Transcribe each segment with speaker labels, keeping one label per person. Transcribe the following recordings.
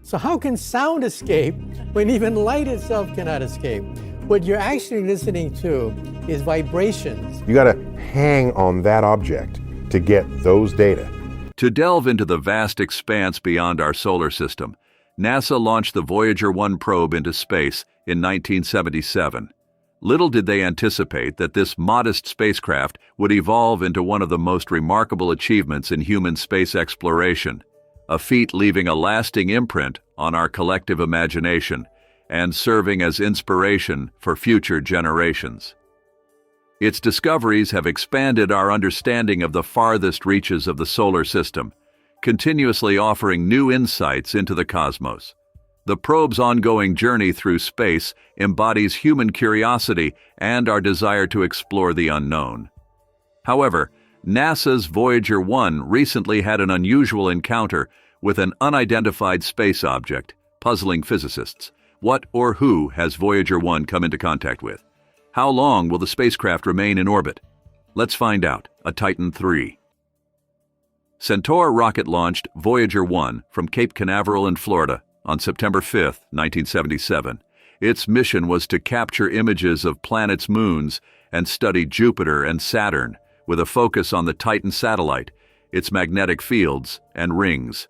Speaker 1: So how can sound escape when even light itself cannot escape? What you're actually listening to is vibrations.
Speaker 2: You got to hang on that object to get those data.
Speaker 3: To delve into the vast expanse beyond our solar system, NASA launched the Voyager One probe into space in 1977. Little did they anticipate that this modest spacecraft would evolve into one of the most remarkable achievements in human space exploration, a feat leaving a lasting imprint on our collective imagination and serving as inspiration for future generations. Its discoveries have expanded our understanding of the farthest reaches of the solar system, continuously offering new insights into the cosmos. The probe's ongoing journey through space embodies human curiosity and our desire to explore the unknown. However, NASA's Voyager One recently had an unusual encounter with an unidentified space object, puzzling physicists. What or who has Voyager One come into contact with? How long will the spacecraft remain in orbit? Let's find out. A Titan III. Centaur rocket launched Voyager One from Cape Canaveral in Florida on September 5, 1977. Its mission was to capture images of planets' moons and study Jupiter and Saturn, with a focus on the Titan satellite, its magnetic fields and rings.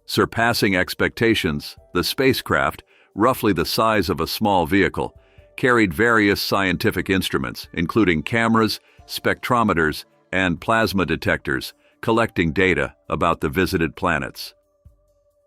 Speaker 3: Surpassing expectations, the spacecraft, roughly the size of a small vehicle, carried various scientific instruments, including cameras, spectrometers, and plasma detectors, collecting data about the visited planets.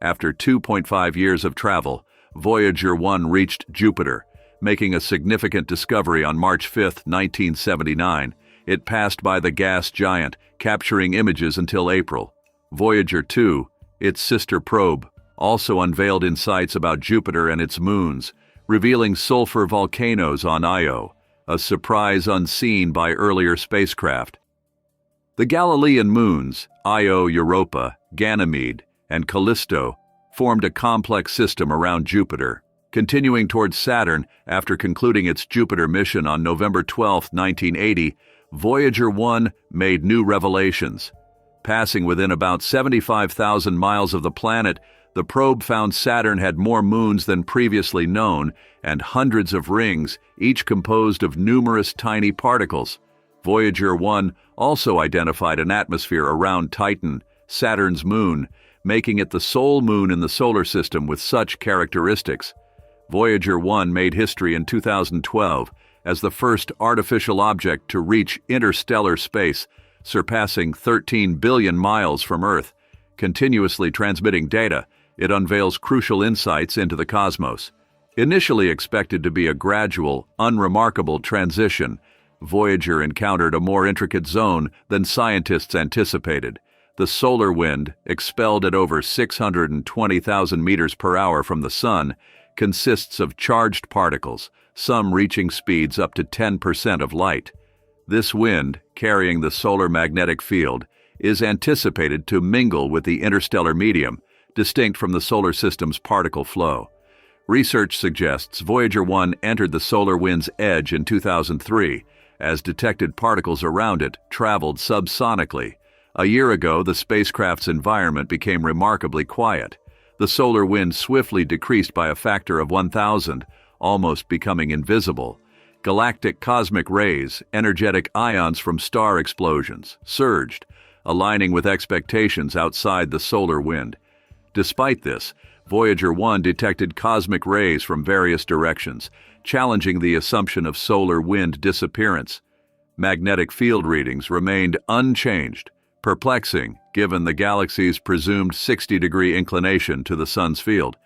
Speaker 3: After 2.5 years of travel, Voyager One reached Jupiter, making a significant discovery on March 5, 1979. It passed by the gas giant, capturing images until April. Voyager 2, its sister probe, also unveiled insights about Jupiter and its moons, revealing sulfur volcanoes on Io, a surprise unseen by earlier spacecraft. The Galilean moons, Io, Europa, Ganymede, and Callisto, formed a complex system around Jupiter, continuing towards Saturn after concluding its Jupiter mission on November 12, 1980. Voyager One made new revelations. Passing within about 75,000 miles of the planet, the probe found Saturn had more moons than previously known and hundreds of rings, each composed of numerous tiny particles. Voyager One also identified an atmosphere around Titan, Saturn's moon, making it the sole moon in the solar system with such characteristics. Voyager One made history in 2012 as the first artificial object to reach interstellar space, surpassing 13 billion miles from Earth. Continuously transmitting data, it unveils crucial insights into the cosmos. Initially expected to be a gradual, unremarkable transition, Voyager encountered a more intricate zone than scientists anticipated. The solar wind, expelled at over 620,000 meters per hour from the sun, consists of charged particles, some reaching speeds up to 10% of light. This wind, carrying the solar magnetic field, is anticipated to mingle with the interstellar medium, distinct from the solar system's particle flow. Research suggests Voyager One entered the solar wind's edge in 2003, as detected particles around it traveled subsonically. A year ago, the spacecraft's environment became remarkably quiet. The solar wind swiftly decreased by a factor of 1,000, almost becoming invisible. Galactic cosmic rays, energetic ions from star explosions, surged, aligning with expectations outside the solar wind. Despite this, Voyager One detected cosmic rays from various directions, challenging the assumption of solar wind disappearance. Magnetic field readings remained unchanged, perplexing given the galaxy's presumed 60-degree inclination to the sun's field.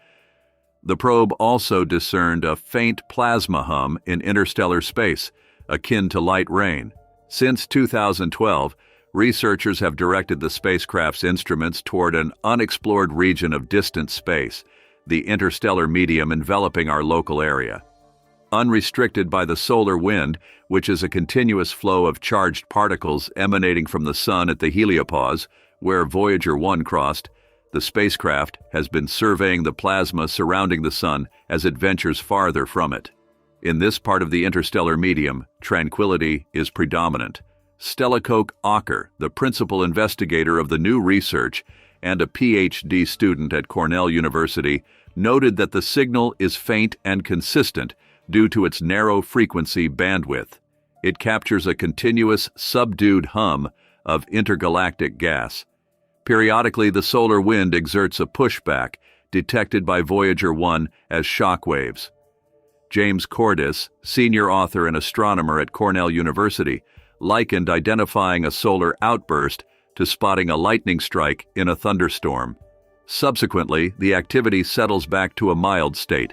Speaker 3: The probe also discerned a faint plasma hum in interstellar space, akin to light rain. Since 2012, researchers have directed the spacecraft's instruments toward an unexplored region of distant space, the interstellar medium enveloping our local area. Unrestricted by the solar wind, which is a continuous flow of charged particles emanating from the sun at the heliopause, where Voyager One crossed, the spacecraft has been surveying the plasma surrounding the sun as it ventures farther from it. In this part of the interstellar medium, tranquility is predominant. Stellacoke Ocker, the principal investigator of the new research, and a PhD student at Cornell University noted that the signal is faint and consistent due to its narrow frequency bandwidth. It captures a continuous, subdued hum of intergalactic gas. Periodically, the solar wind exerts a pushback, detected by Voyager One as shock waves. James Cordes, senior author and astronomer at Cornell University, likened identifying a solar outburst to spotting a lightning strike in a thunderstorm. Subsequently, the activity settles back to a mild state.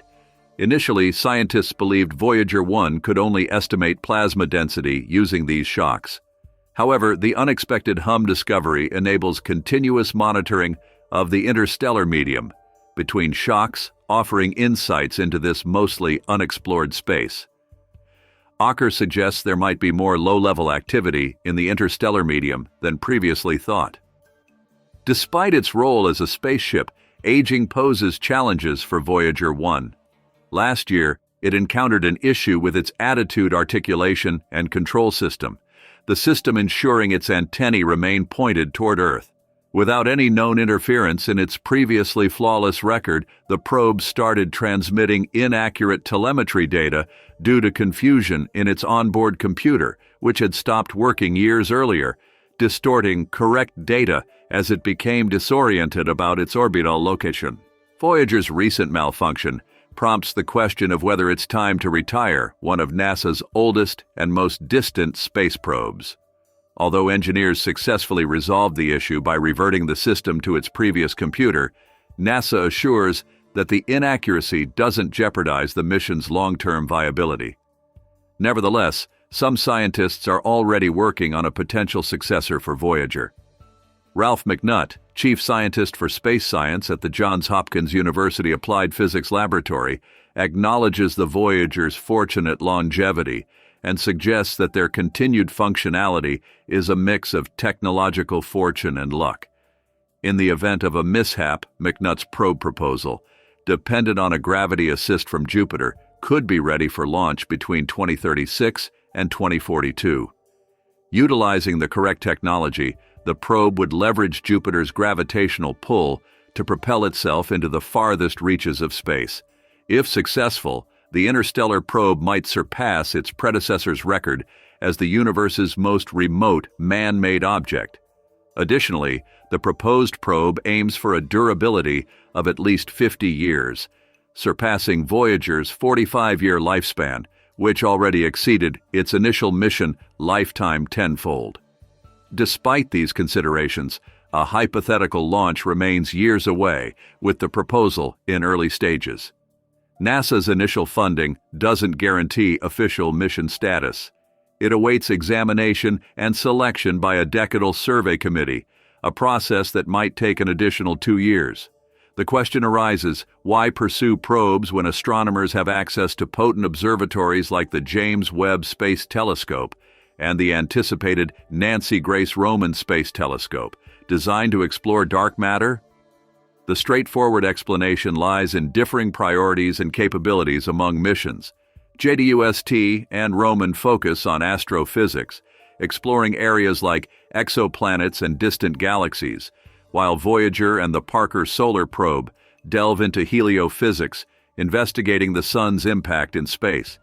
Speaker 3: Initially, scientists believed Voyager 1 could only estimate plasma density using these shocks. However, the unexpected hum discovery enables continuous monitoring of the interstellar medium between shocks, offering insights into this mostly unexplored space. Ocker suggests there might be more low-level activity in the interstellar medium than previously thought. Despite its role as a spaceship, aging poses challenges for Voyager 1. Last year, it encountered an issue with its attitude articulation and control system, the system ensuring its antennae remain pointed toward Earth. Without any known interference in its previously flawless record, the probe started transmitting inaccurate telemetry data due to confusion in its onboard computer, which had stopped working years earlier, distorting correct data as it became disoriented about its orbital location. Voyager's recent malfunction prompts the question of whether it's time to retire one of NASA's oldest and most distant space probes. Although engineers successfully resolved the issue by reverting the system to its previous computer, NASA assures that the inaccuracy doesn't jeopardize the mission's long-term viability. Nevertheless, some scientists are already working on a potential successor for Voyager. Ralph McNutt, chief scientist for space science at the Johns Hopkins University Applied Physics Laboratory, acknowledges the Voyager's fortunate longevity and suggests that their continued functionality is a mix of technological fortune and luck. In the event of a mishap, McNutt's probe proposal, dependent on a gravity assist from Jupiter, could be ready for launch between 2036 and 2042. Utilizing the correct technology, the probe would leverage Jupiter's gravitational pull to propel itself into the farthest reaches of space. If successful, the interstellar probe might surpass its predecessor's record as the universe's most remote man-made object. Additionally, the proposed probe aims for a durability of at least 50 years, surpassing Voyager's 45-year lifespan, which already exceeded its initial mission lifetime tenfold. Despite these considerations, a hypothetical launch remains years away, with the proposal in early stages. NASA's initial funding doesn't guarantee official mission status. It awaits examination and selection by a decadal survey committee, a process that might take an additional 2 years. The question arises, why pursue probes when astronomers have access to potent observatories like the James Webb Space Telescope and the anticipated Nancy Grace Roman Space Telescope, designed to explore dark matter? The straightforward explanation lies in differing priorities and capabilities among missions. JWST and Roman focus on astrophysics, exploring areas like exoplanets and distant galaxies, while Voyager and the Parker Solar Probe delve into heliophysics, investigating the Sun's impact in space.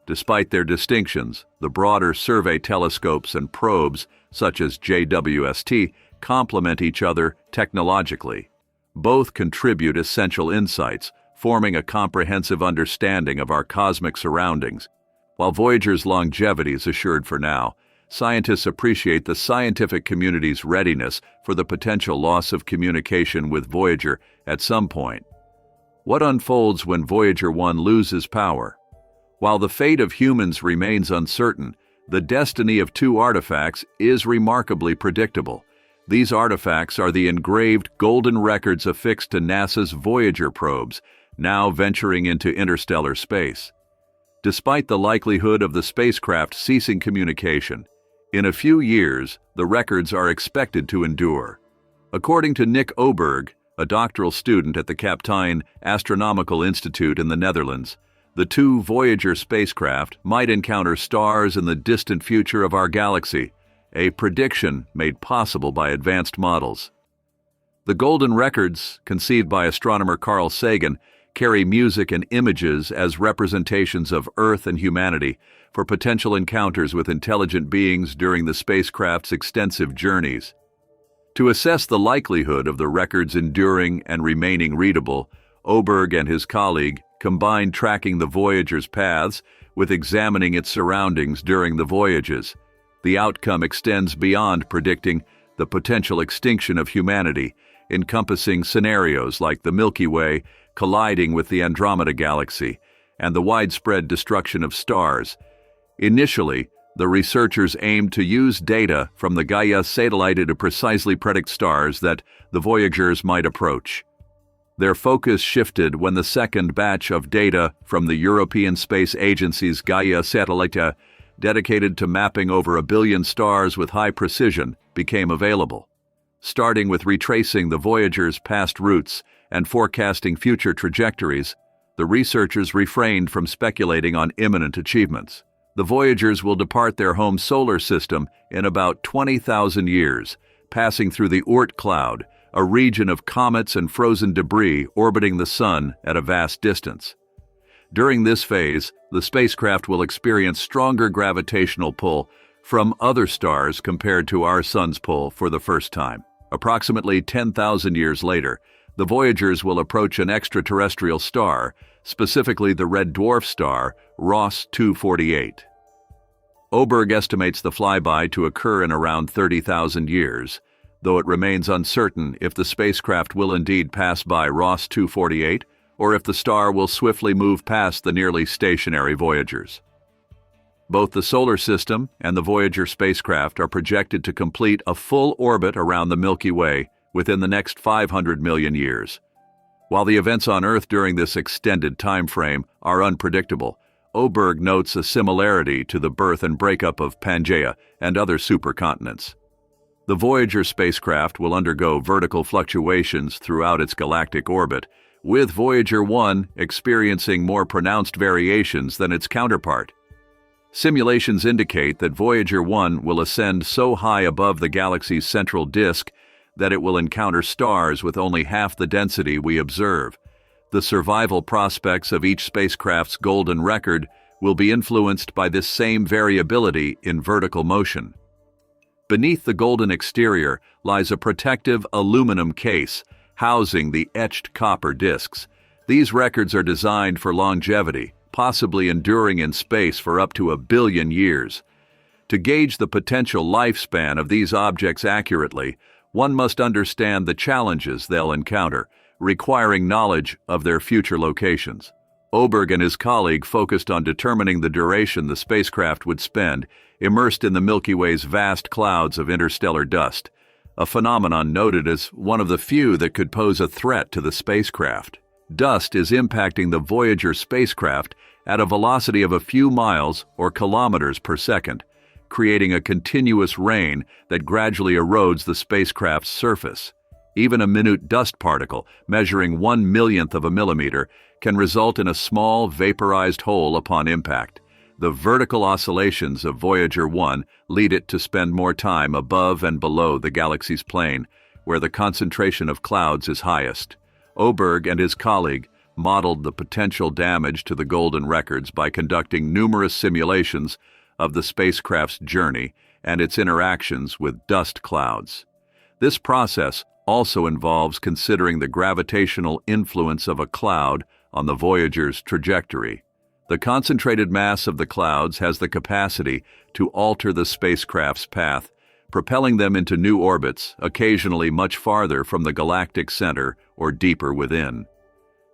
Speaker 3: Despite their distinctions, the broader survey telescopes and probes, such as JWST, complement each other technologically. Both contribute essential insights, forming a comprehensive understanding of our cosmic surroundings. While Voyager's longevity is assured for now, scientists appreciate the scientific community's readiness for the potential loss of communication with Voyager at some point. What unfolds when Voyager 1 loses power? While the fate of humans remains uncertain, the destiny of 2 artifacts is remarkably predictable. These artifacts are the engraved golden records affixed to NASA's Voyager probes, now venturing into interstellar space. Despite the likelihood of the spacecraft ceasing communication, in a few years, the records are expected to endure. According to Nick Oberg, a doctoral student at the Kaptein Astronomical Institute in the Netherlands, the 2 Voyager spacecraft might encounter stars in the distant future of our galaxy, a prediction made possible by advanced models. The golden records, conceived by astronomer Carl Sagan, carry music and images as representations of Earth and humanity for potential encounters with intelligent beings during the spacecraft's extensive journeys. To assess the likelihood of the records enduring and remaining readable, Oberg and his colleague combined tracking the Voyager's paths with examining its surroundings during the voyages. The outcome extends beyond predicting the potential extinction of humanity, encompassing scenarios like the Milky Way colliding with the Andromeda Galaxy and the widespread destruction of stars. Initially, the researchers aimed to use data from the Gaia satellite to precisely predict stars that the Voyagers might approach. Their focus shifted when the second batch of data from the European Space Agency's Gaia satellite, dedicated to mapping over 1 billion stars with high precision, became available. Starting with retracing the Voyager's past routes and forecasting future trajectories, the researchers refrained from speculating on imminent achievements. The Voyagers will depart their home solar system in about 20,000 years, passing through the Oort cloud, a region of comets and frozen debris orbiting the Sun at a vast distance. During this phase, the spacecraft will experience stronger gravitational pull from other stars compared to our Sun's pull for the first time. Approximately 10,000 years later, the Voyagers will approach an extraterrestrial star, specifically the red dwarf star Ross 248. Oberg estimates the flyby to occur in around 30,000 years, though it remains uncertain if the spacecraft will indeed pass by Ross 248 or if the star will swiftly move past the nearly stationary Voyagers. Both the solar system and the Voyager spacecraft are projected to complete a full orbit around the Milky Way within the next 500 million years. While the events on Earth during this extended time frame are unpredictable, Oberg notes a similarity to the birth and breakup of Pangaea and other supercontinents. The Voyager spacecraft will undergo vertical fluctuations throughout its galactic orbit, with Voyager One experiencing more pronounced variations than its counterpart. Simulations indicate that Voyager One will ascend so high above the galaxy's central disk that it will encounter stars with only half the density we observe. The survival prospects of each spacecraft's golden record will be influenced by this same variability in vertical motion. Beneath the golden exterior lies a protective aluminum case housing the etched copper discs. These records are designed for longevity, possibly enduring in space for up to 1 billion years. To gauge the potential lifespan of these objects accurately, one must understand the challenges they'll encounter, requiring knowledge of their future locations. Oberg and his colleague focused on determining the duration the spacecraft would spend immersed in the Milky Way's vast clouds of interstellar dust, a phenomenon noted as one of the few that could pose a threat to the spacecraft. Dust is impacting the Voyager spacecraft at a velocity of a few miles or kilometers per second, creating a continuous rain that gradually erodes the spacecraft's surface. Even a minute dust particle, measuring 1/1,000,000th of a millimeter, can result in a small, vaporized hole upon impact. The vertical oscillations of Voyager One lead it to spend more time above and below the galaxy's plane, where the concentration of clouds is highest. Oberg and his colleague modeled the potential damage to the golden records by conducting numerous simulations of the spacecraft's journey and its interactions with dust clouds. This process also involves considering the gravitational influence of a cloud on the Voyager's trajectory. The concentrated mass of the clouds has the capacity to alter the spacecraft's path, propelling them into new orbits, occasionally much farther from the galactic center or deeper within.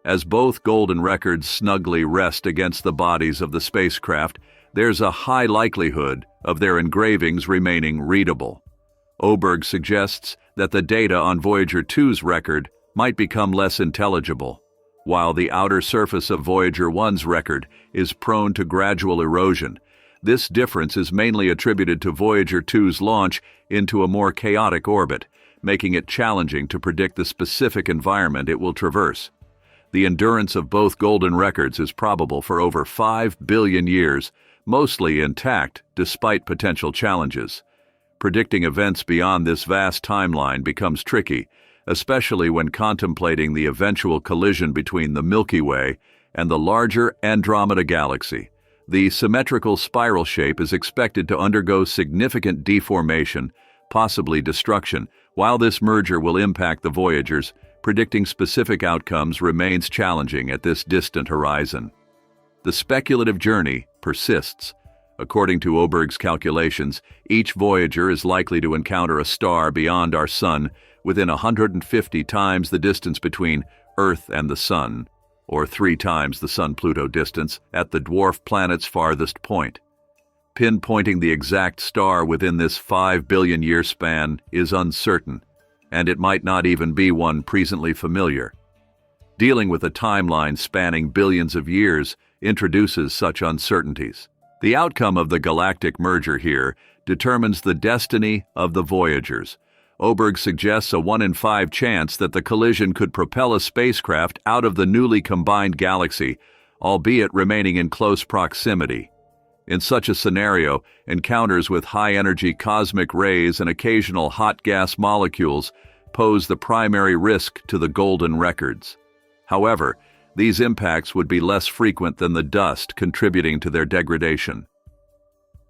Speaker 3: As both golden records snugly rest against the bodies of the spacecraft, there's a high likelihood of their engravings remaining readable. Oberg suggests that the data on Voyager 2's record might become less intelligible, while the outer surface of Voyager 1's record is prone to gradual erosion. This difference is mainly attributed to Voyager 2's launch into a more chaotic orbit, making it challenging to predict the specific environment it will traverse. The endurance of both golden records is probable for over 5 billion years, mostly intact despite potential challenges. Predicting events beyond this vast timeline becomes tricky, especially when contemplating the eventual collision between the Milky Way and the larger Andromeda Galaxy. The symmetrical spiral shape is expected to undergo significant deformation, possibly destruction. While this merger will impact the Voyagers, predicting specific outcomes remains challenging at this distant horizon. The speculative journey persists. According to Oberg's calculations, each Voyager is likely to encounter a star beyond our Sun within 150 times the distance between Earth and the Sun, or 3 times the Sun-Pluto distance at the dwarf planet's farthest point. Pinpointing the exact star within this 5 billion-year span is uncertain, and it might not even be one presently familiar. Dealing with a timeline spanning billions of years introduces such uncertainties. The outcome of the galactic merger here determines the destiny of the Voyagers. Oberg suggests a 1 in 5 chance that the collision could propel a spacecraft out of the newly combined galaxy, albeit remaining in close proximity. In such a scenario, encounters with high-energy cosmic rays and occasional hot gas molecules pose the primary risk to the golden records. However, these impacts would be less frequent than the dust contributing to their degradation.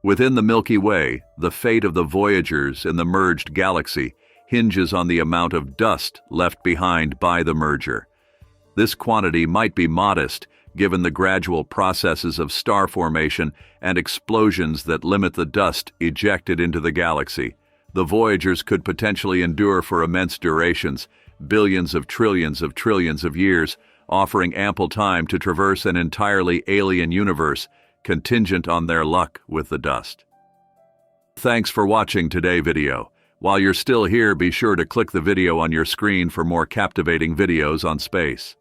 Speaker 3: Within the Milky Way, the fate of the Voyagers in the merged galaxy hinges on the amount of dust left behind by the merger. This quantity might be modest, given the gradual processes of star formation and explosions that limit the dust ejected into the galaxy. The Voyagers could potentially endure for immense durations, billions of trillions of years, offering ample time to traverse an entirely alien universe, contingent on their luck with the dust. Thanks for watching today's video. While you're still here, be sure to click the video on your screen for more captivating videos on space.